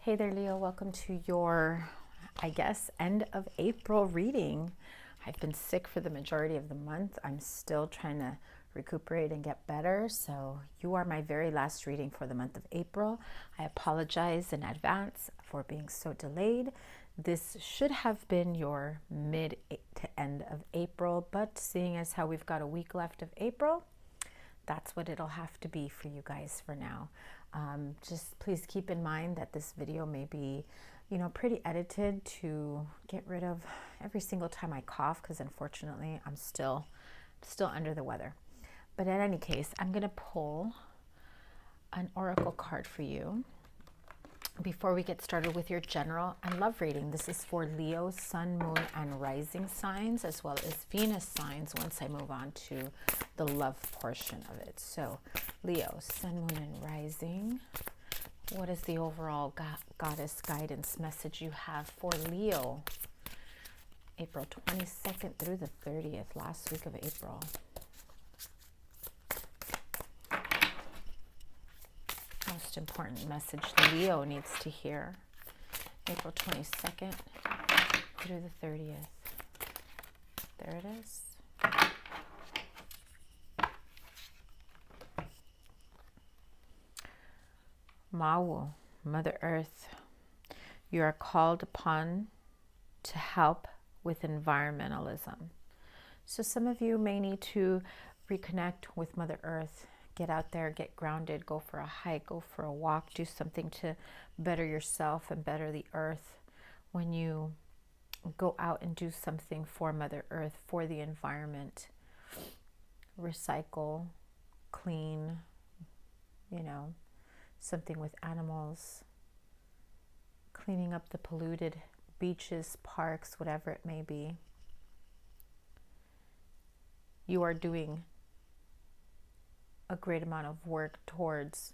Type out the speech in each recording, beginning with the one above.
Hey there, Leo. Welcome to your, I guess, end of April reading. I've been sick for the majority of the month. I'm still trying to recuperate and get better. So you are my very last reading for the month of April. I apologize in advance for being so delayed. This should have been your mid to end of April, but seeing as how we've got a week left of April, that's what it'll have to be for you guys for now. Just please keep in mind that this video may be, pretty edited to get rid of every single time I cough, because unfortunately I'm still under the weather. But in any case, I'm going to pull an oracle card for you before we get started with your general and love reading. This is for Leo, Sun, Moon, and Rising signs, as well as Venus signs once I move on to the love portion of it. So Leo, Sun, Moon, and Rising. What is the overall goddess guidance message you have for Leo? April 22nd through the 30th, last week of April. Most important message Leo needs to hear. April 22nd through the 30th. There it is. Mawu, Mother Earth, you are called upon to help with environmentalism. So some of you may need to reconnect with Mother Earth. Get out there, get grounded, go for a hike, go for a walk, do something to better yourself and better the earth. When you go out and do something for Mother Earth, for the environment, recycle, clean, something with animals, cleaning up the polluted beaches, parks, whatever it may be. You are doing a great amount of work towards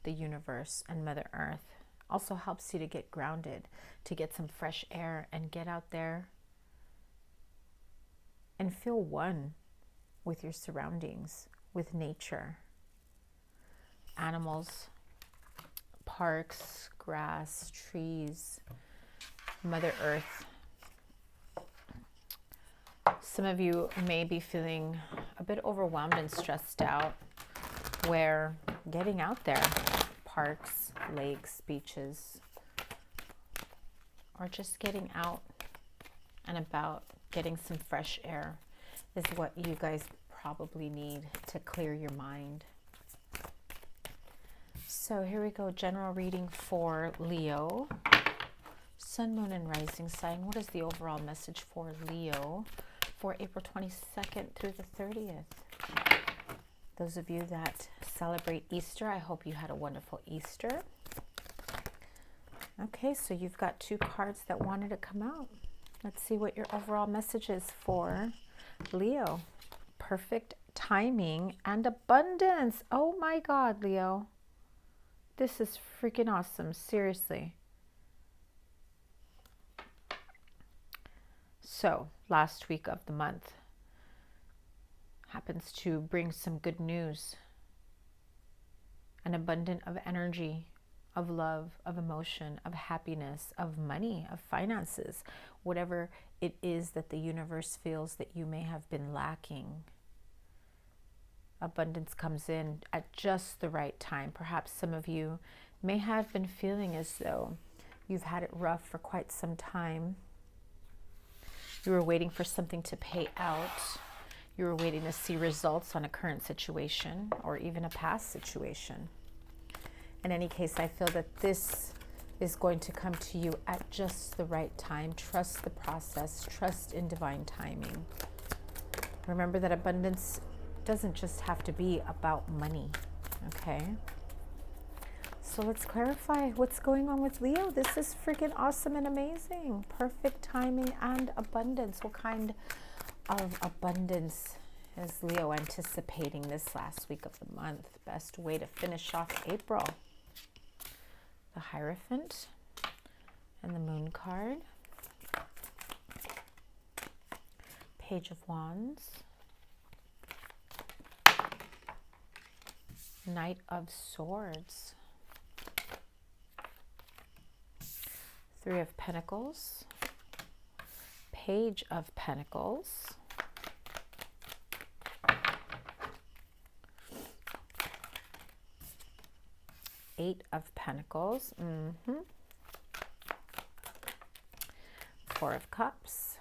the universe, and Mother Earth also helps you to get grounded, to get some fresh air and get out there and feel one with your surroundings, with nature, animals, parks, grass, trees, Mother Earth. Some of you may be feeling a bit overwhelmed and stressed out, where getting out there, parks, lakes, beaches, or just getting out and about, getting some fresh air is what you guys probably need to clear your mind. So here we go, general reading for Leo, Sun, Moon, and Rising sign. What is the overall message for Leo for April 22nd through the 30th? Those of you that celebrate Easter, I hope you had a wonderful Easter. Okay, so you've got two cards that wanted to come out. Let's see what your overall message is for Leo. Perfect timing and abundance. Oh my God, Leo. This is freaking awesome, seriously. So, last week of the month happens to bring some good news, an abundance of energy, of love, of emotion, of happiness, of money, of finances, whatever it is that the universe feels that you may have been lacking. Abundance comes in at just the right time. Perhaps some of you may have been feeling as though you've had it rough for quite some time. You were waiting for something to pay out. You were waiting to see results on a current situation or even a past situation. In any case, I feel that this is going to come to you at just the right time. Trust the process. Trust in divine timing. Remember that abundance doesn't just have to be about money, okay? So let's clarify what's going on with Leo. This is freaking awesome and amazing. Perfect timing and abundance. What kind of abundance is Leo anticipating this last week of the month? Best way to finish off April. The Hierophant and the Moon card. Page of Wands. Knight of Swords. Three of Pentacles, Page of Pentacles, Eight of Pentacles, Four of Cups,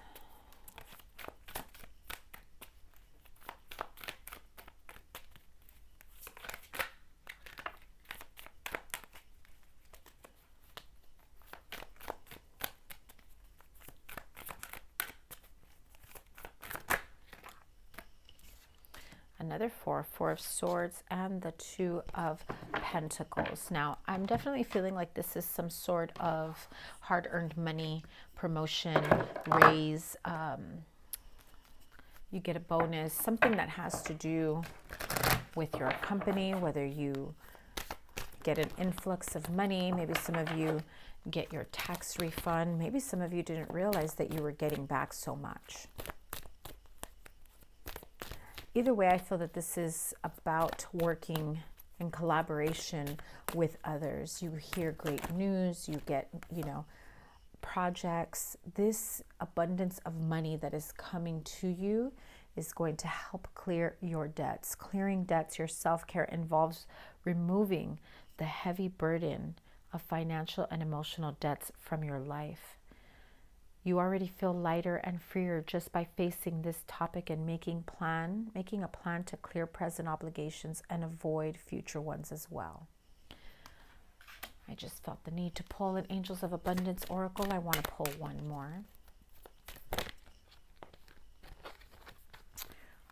another Four of Swords, and the Two of Pentacles. Now, I'm definitely feeling like this is some sort of hard-earned money, promotion, raise, you get a bonus, something that has to do with your company, whether you get an influx of money, maybe some of you get your tax refund, maybe some of you didn't realize that you were getting back so much. Either way, I feel that this is about working in collaboration with others. You hear great news, you get, projects. This abundance of money that is coming to you is going to help clear your debts. Clearing debts, your self-care involves removing the heavy burden of financial and emotional debts from your life. You already feel lighter and freer just by facing this topic and making a plan to clear present obligations and avoid future ones as well. I just felt the need to pull an Angels of Abundance Oracle. I want to pull one more.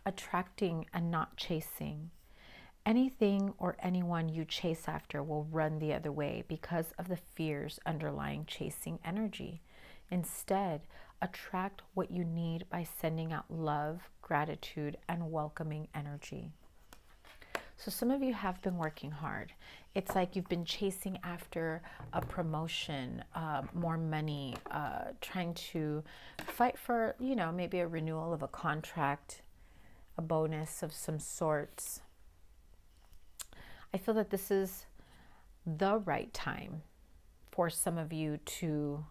Attracting and not chasing. Anything or anyone you chase after will run the other way because of the fears underlying chasing energy. Instead, attract what you need by sending out love, gratitude, and welcoming energy. So some of you have been working hard. It's like you've been chasing after a promotion, more money, trying to fight for, maybe a renewal of a contract, a bonus of some sorts. I feel that this is the right time for some of you to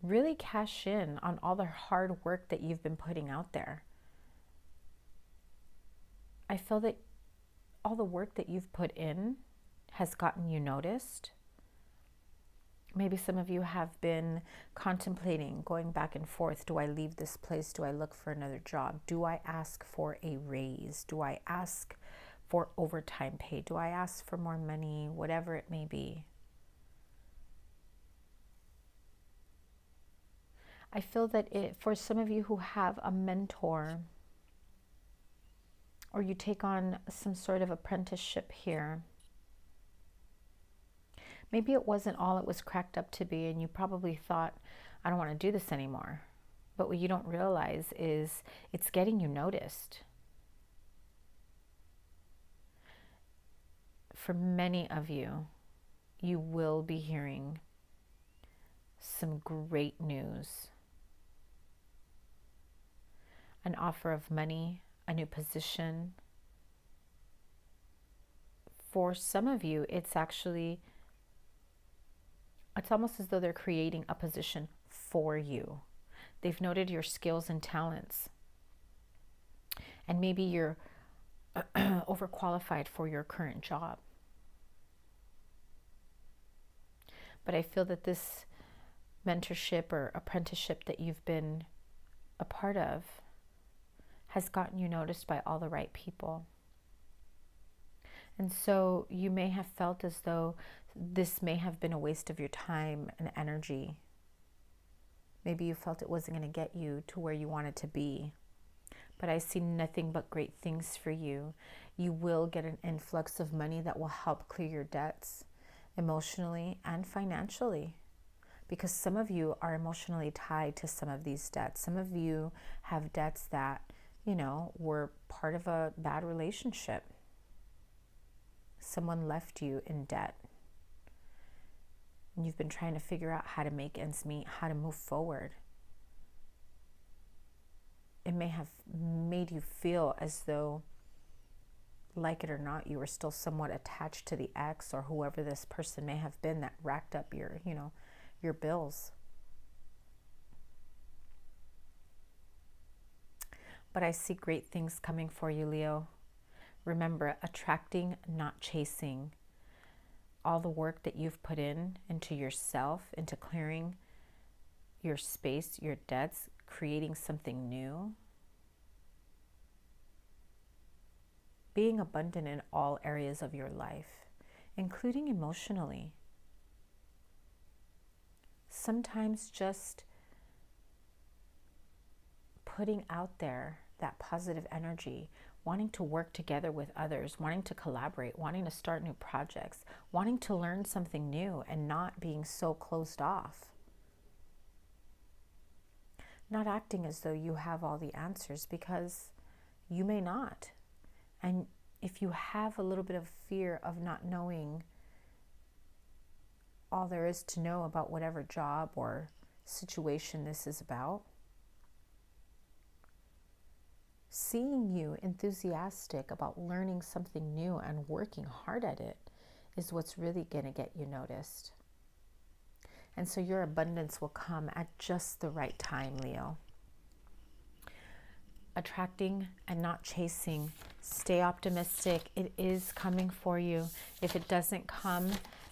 really cash in on all the hard work that you've been putting out there. I feel that all the work that you've put in has gotten you noticed. Maybe some of you have been contemplating going back and forth. Do I leave this place? Do I look for another job? Do I ask for a raise? Do I ask for overtime pay? Do I ask for more money? Whatever it may be. I feel that for some of you who have a mentor, or you take on some sort of apprenticeship here, maybe it wasn't all it was cracked up to be, and you probably thought, I don't want to do this anymore. But what you don't realize is it's getting you noticed. For many of you, you will be hearing some great news. An offer of money, a new position. For some of you, it's almost as though they're creating a position for you. They've noted your skills and talents. And maybe you're overqualified for your current job. But I feel that this mentorship or apprenticeship that you've been a part of has gotten you noticed by all the right people. And so you may have felt as though this may have been a waste of your time and energy. Maybe you felt it wasn't going to get you to where you wanted to be. But I see nothing but great things for you. You will get an influx of money that will help clear your debts emotionally and financially. Because some of you are emotionally tied to some of these debts. Some of you have debts that were part of a bad relationship. Someone left you in debt. And you've been trying to figure out how to make ends meet, how to move forward. It may have made you feel as though, like it or not, you were still somewhat attached to the ex or whoever this person may have been that racked up your, your bills. But I see great things coming for you, Leo. Remember, attracting, not chasing. All the work that you've put into yourself, into clearing your space, your debts, creating something new. Being abundant in all areas of your life, including emotionally. Sometimes just putting out there that positive energy, wanting to work together with others, wanting to collaborate, wanting to start new projects, wanting to learn something new and not being so closed off. Not acting as though you have all the answers, because you may not. And if you have a little bit of fear of not knowing all there is to know about whatever job or situation this is about, seeing you enthusiastic about learning something new and working hard at it is what's really going to get you noticed. And so your abundance will come at just the right time, Leo. Attracting and not chasing. Stay optimistic. It is coming for you. If it doesn't come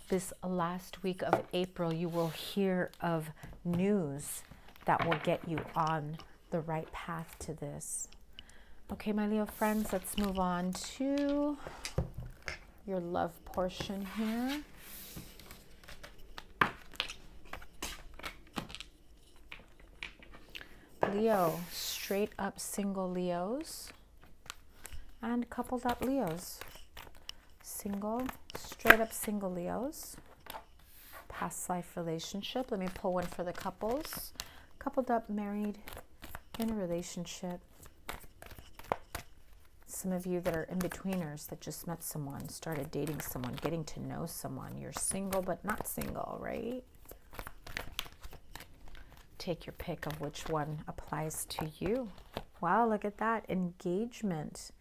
this last week of April, you will hear of news that will get you on the right path to this. Okay, my Leo friends, let's move on to your love portion here. Leo, straight up single Leos and coupled up Leos. Single, straight up single Leos. Past life relationship. Let me pull one for the couples. Coupled up, married, in a relationship. Some of you that are in-betweeners that just met someone, started dating someone, getting to know someone. You're single but not single, right? Take your pick of which one applies to you. Wow, look at that. Engagement.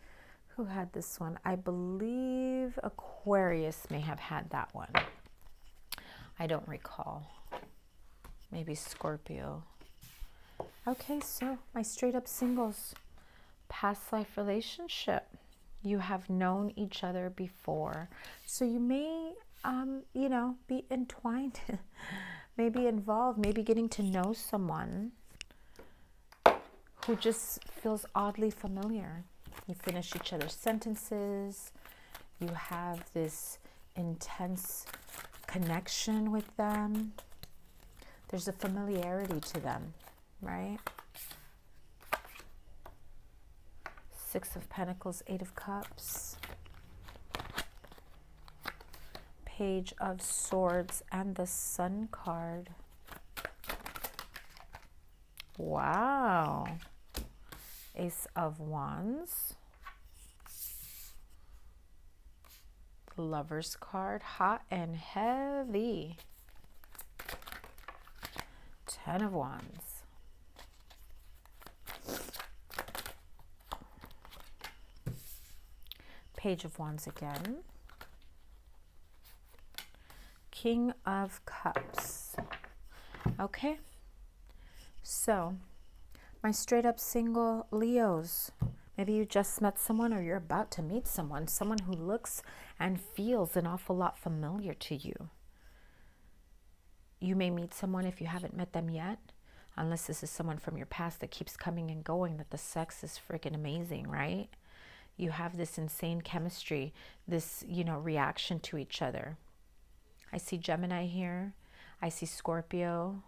Who had this one? I believe Aquarius may have had that one. I don't recall. Maybe Scorpio. Okay, so my straight up singles. Past life relationship. You have known each other before. So you may, be entwined, maybe involved, maybe getting to know someone who just feels oddly familiar. You finish each other's sentences. You have this intense connection with them. There's a familiarity to them, right? Six of Pentacles, Eight of Cups, Page of Swords, and the Sun card. Wow. Ace of Wands. Lover's card, hot and heavy. Ten of Wands. Page of Wands again. King of Cups. Okay. So, my straight up single Leos. Maybe you just met someone or you're about to meet someone. Someone who looks and feels an awful lot familiar to you. You may meet someone if you haven't met them yet. Unless this is someone from your past that keeps coming and going, that the sex is freaking amazing, right? You have this insane chemistry, this, reaction to each other. I see Gemini here. I see Scorpio,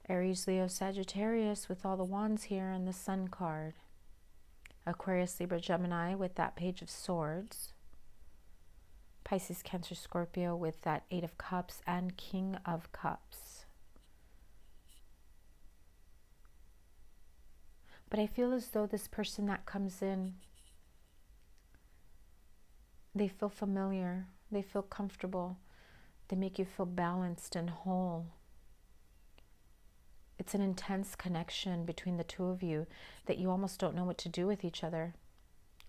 Aries, Leo, Sagittarius with all the wands here and the Sun card. Aquarius, Libra, Gemini with that Page of Swords. Pisces, Cancer, Scorpio with that Eight of Cups and King of Cups. But I feel as though this person that comes in, they feel familiar, they feel comfortable, they make you feel balanced and whole. It's an intense connection between the two of you that you almost don't know what to do with each other.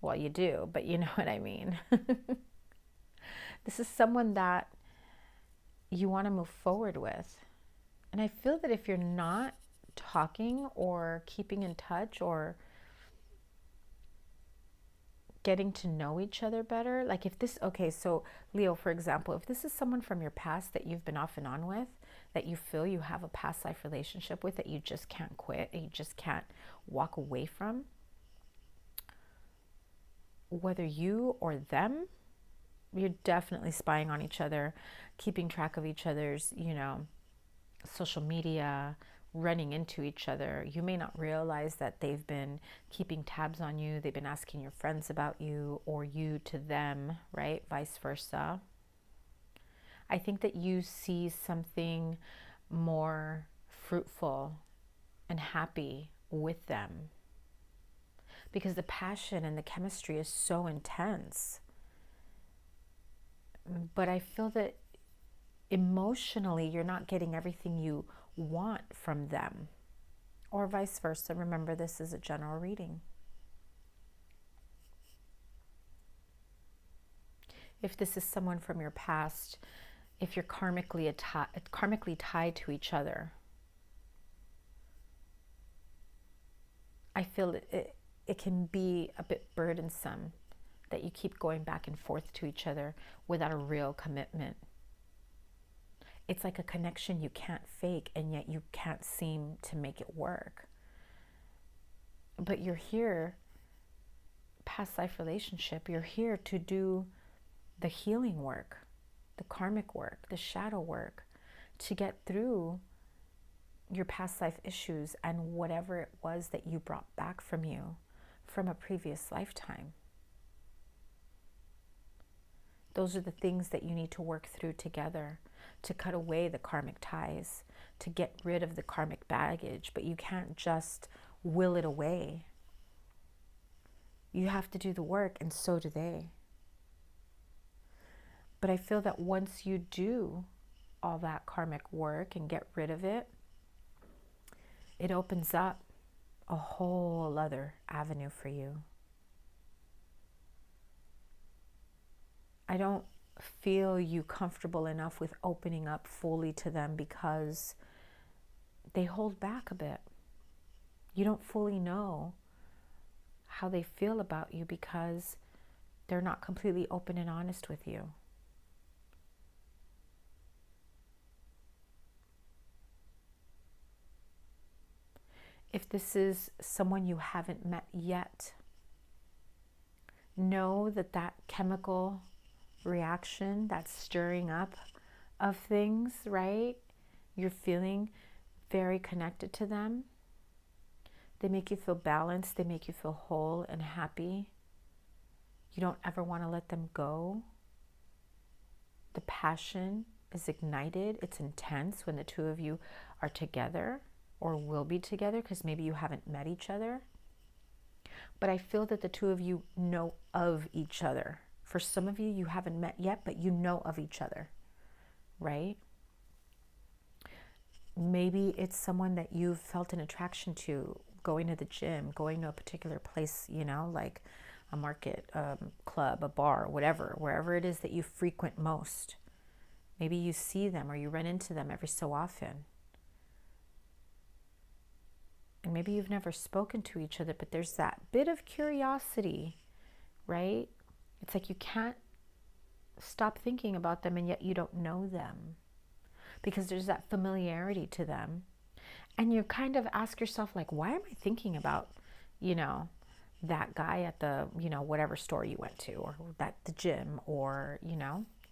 Well, you do, but you know what I mean. This is someone that you want to move forward with. And I feel that if you're not talking or keeping in touch or getting to know each other better, like if this, okay, so Leo, for example, if this is someone from your past that you've been off and on with, that you feel you have a past life relationship with that you just can't quit, and you just can't walk away from, whether you or them, you're definitely spying on each other, keeping track of each other's, social media, running into each other. You may not realize that they've been keeping tabs on you. They've been asking your friends about you, or you to them, right? Vice versa. I think that you see something more fruitful and happy with them because the passion and the chemistry is so intense. But I feel that emotionally you're not getting everything you want from them, or vice versa. Remember, this is a general reading. If this is someone from your past, if you're karmically tied to each other, I feel it can be a bit burdensome that you keep going back and forth to each other without a real commitment. It's like a connection you can't fake, and yet you can't seem to make it work. But you're here, past life relationship, you're here to do the healing work, the karmic work, the shadow work, to get through your past life issues and whatever it was that you brought back from you from a previous lifetime. Those are the things that you need to work through together, to cut away the karmic ties, to get rid of the karmic baggage. But you can't just will it away. You have to do the work, and so do they. But I feel that once you do all that karmic work and get rid of it, it opens up a whole other avenue for you. I don't feel you comfortable enough with opening up fully to them because they hold back a bit. You don't fully know how they feel about you because they're not completely open and honest with you. If this is someone you haven't met yet, know that that chemical reaction, that stirring up of things, right? You're feeling very connected to them. They make you feel balanced. They make you feel whole and happy. You don't ever want to let them go. The passion is ignited. It's intense when the two of you are together or will be together, because maybe you haven't met each other. But I feel that the two of you know of each other. For some of you, you haven't met yet, but you know of each other, right? Maybe it's someone that you've felt an attraction to, going to the gym, going to a particular place, like a market, club, a bar, whatever, wherever it is that you frequent most. Maybe you see them or you run into them every so often. And maybe you've never spoken to each other, but there's that bit of curiosity, right? It's like you can't stop thinking about them, and yet you don't know them because there's that familiarity to them. And you kind of ask yourself, like, why am I thinking about, that guy at the, whatever store you went to, or at the gym, or,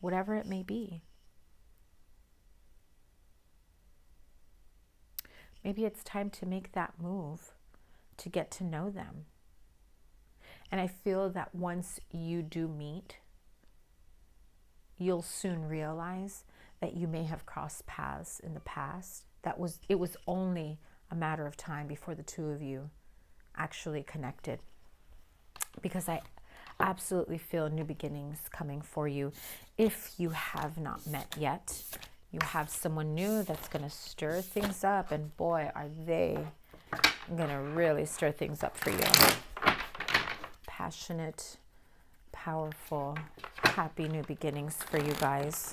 whatever it may be. Maybe it's time to make that move to get to know them. And I feel that once you do meet, you'll soon realize that you may have crossed paths in the past. It was only a matter of time before the two of you actually connected. Because I absolutely feel new beginnings coming for you. If you have not met yet, you have someone new that's going to stir things up. And boy, are they going to really stir things up for you. Passionate, powerful, happy new beginnings for you guys.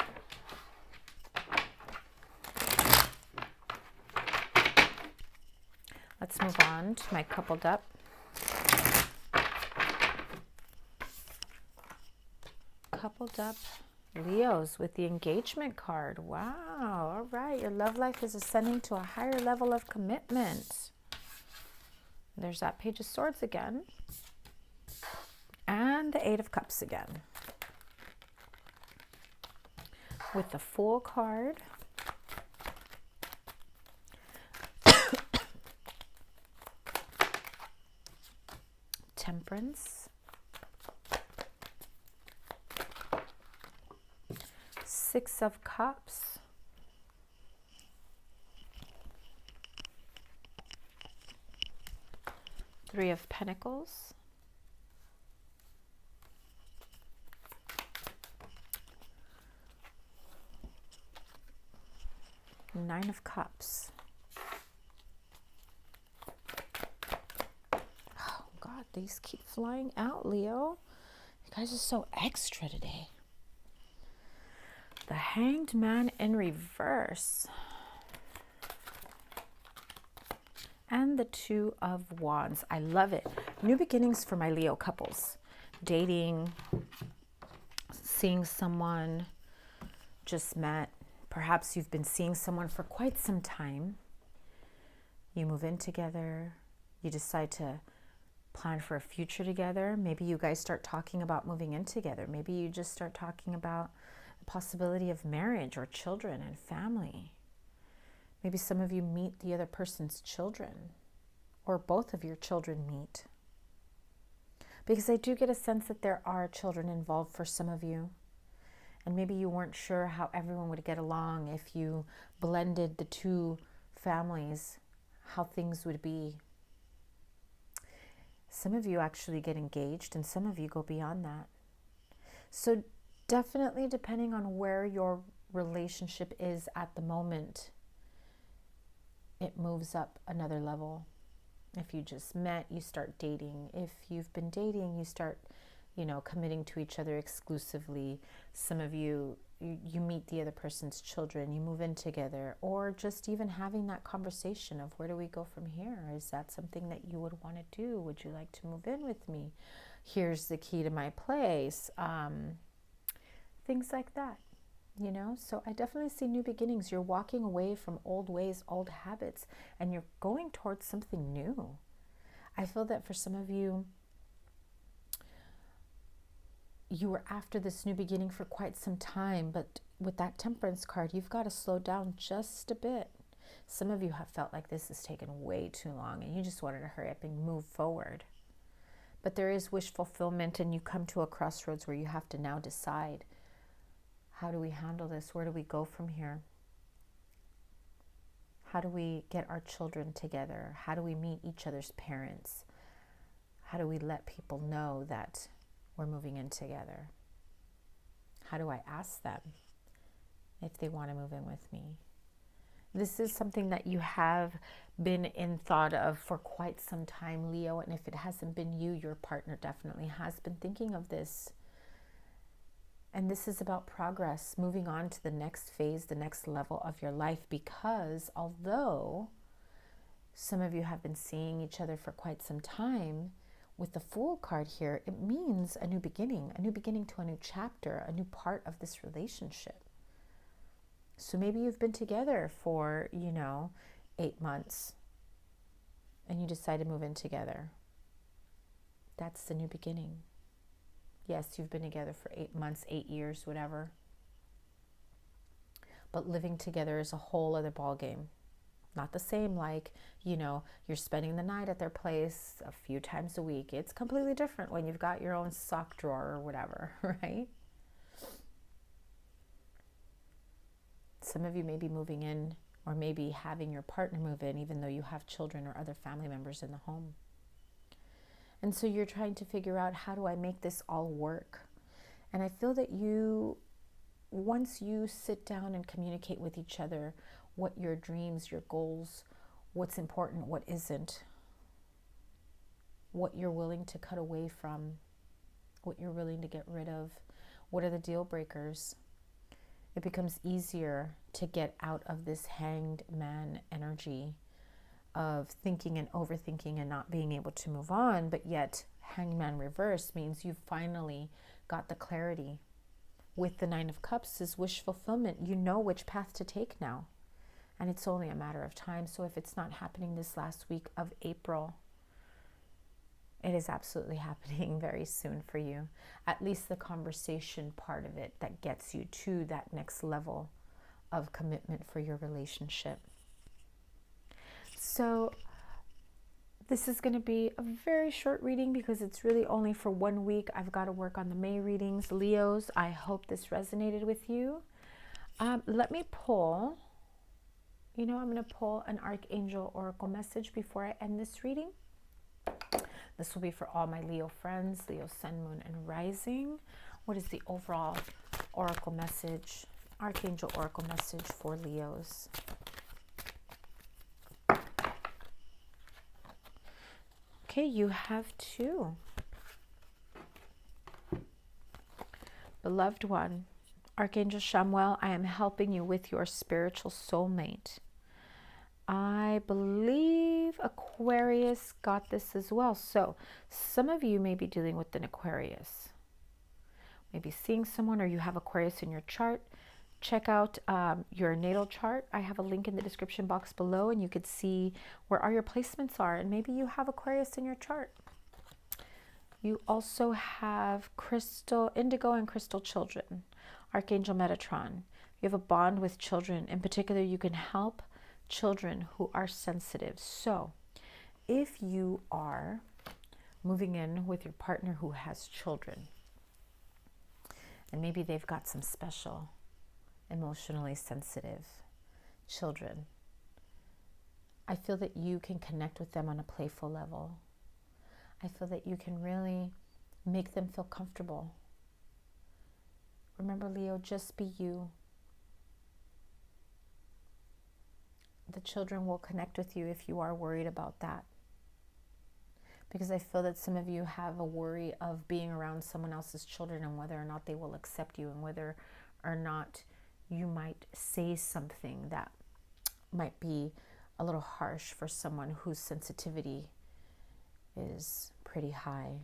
Let's move on to my coupled up. Coupled up Leos with the engagement card. Wow. All right. Your love life is ascending to a higher level of commitment. There's that Page of Swords again. And the Eight of Cups again. With the Fool card. Temperance. Six of Cups. Three of Pentacles. Nine of Cups. Oh God, these keep flying out, Leo. You guys are so extra today. The Hanged Man in reverse. And the Two of Wands. I love it. New beginnings for my Leo couples. Dating, seeing someone, just met. Perhaps you've been seeing someone for quite some time. You move in together. You decide to plan for a future together. Maybe you guys start talking about moving in together. Maybe you just start talking about the possibility of marriage or children and family. Maybe some of you meet the other person's children, or both of your children meet. Because I do get a sense that there are children involved for some of you. And maybe you weren't sure how everyone would get along if you blended the two families, how things would be. Some of you actually get engaged and some of you go beyond that. So definitely depending on where your relationship is at the moment, it moves up another level. If you just met, you start dating. If you've been dating, you start committing to each other exclusively. Some of you meet the other person's children, you move in together, or just even having that conversation of where do we go from here? Is that something that you would want to do? Would you like to move in with me? Here's the key to my place. Things like that, So I definitely see new beginnings. You're walking away from old ways, old habits, and you're going towards something new. I feel that for some of you, you were after this new beginning for quite some time, but with that Temperance card, you've got to slow down just a bit. Some of you have felt like this has taken way too long and you just wanted to hurry up and move forward. But there is wish fulfillment, and you come to a crossroads where you have to now decide, how do we handle this? Where do we go from here? How do we get our children together? How do we meet each other's parents? How do we let people know that we're moving in together? How do I ask them if they want to move in with me? This is something that you have been in thought of for quite some time, Leo, and if it hasn't been you, your partner definitely has been thinking of this. And this is about progress, moving on to the next phase, the next level of your life, because although some of you have been seeing each other for quite some time, with the Fool card here, it means a new beginning to a new chapter, a new part of this relationship. So maybe you've been together for, 8 months and you decide to move in together. That's the new beginning. Yes, you've been together for 8 months, 8 years, whatever. But living together is a whole other ballgame. Not the same like, you're spending the night at their place a few times a week. It's completely different when you've got your own sock drawer or whatever, right? Some of you may be moving in, or maybe having your partner move in, even though you have children or other family members in the home. And so you're trying to figure out, how do I make this all work? And I feel that once you sit down and communicate with each other what your dreams, your goals, what's important, what isn't, what you're willing to cut away from, what you're willing to get rid of, what are the deal breakers, it becomes easier to get out of this hanged man energy of thinking and overthinking and not being able to move on, but yet Hangman reverse means you finally got the clarity. With the Nine of Cups is wish fulfillment. You know which path to take now, and it's only a matter of time. So if it's not happening this last week of April, it is absolutely happening very soon for you. At least the conversation part of it that gets you to that next level of commitment for your relationship. So this is going to be a very short reading because it's really only for 1 week. I've got to work on the May readings. Leos, I hope this resonated with you. Let me pull, I'm going to pull an Archangel Oracle message before I end this reading. This will be for all my Leo friends, Leo, Sun, Moon, and Rising. What is the overall Oracle message, Archangel Oracle message for Leos? Okay, you have 2. Beloved one, Archangel Chamuel, I am helping you with your spiritual soulmate. I believe Aquarius got this as well. So some of you may be dealing with an Aquarius. Maybe seeing someone, or you have Aquarius in your chart. Check out your natal chart. I have a link in the description box below, and you could see where all your placements are. And maybe you have Aquarius in your chart. You also have crystal, indigo, and crystal children. Archangel Metatron. You have a bond with children. In particular, you can help children who are sensitive. So if you are moving in with your partner who has children, and maybe they've got some special emotionally sensitive children, I feel that you can connect with them on a playful level. I feel that you can really make them feel comfortable. Remember, Leo, just be you. The children will connect with you if you are worried about that. Because I feel that some of you have a worry of being around someone else's children and whether or not they will accept you, and whether or not you might say something that might be a little harsh for someone whose sensitivity is pretty high.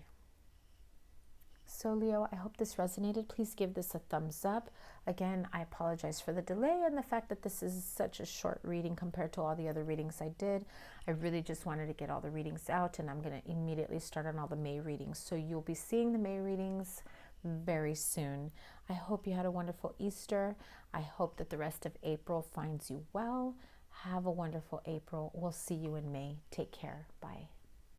So Leo, I hope this resonated. Please give this a thumbs up. Again, I apologize for the delay and the fact that this is such a short reading compared to all the other readings I did. I really just wanted to get all the readings out, and I'm going to immediately start on all the May readings. So you'll be seeing the May readings very soon. I hope you had a wonderful Easter. I hope that the rest of April finds you well. Have a wonderful April. We'll see you in May. Take care. Bye.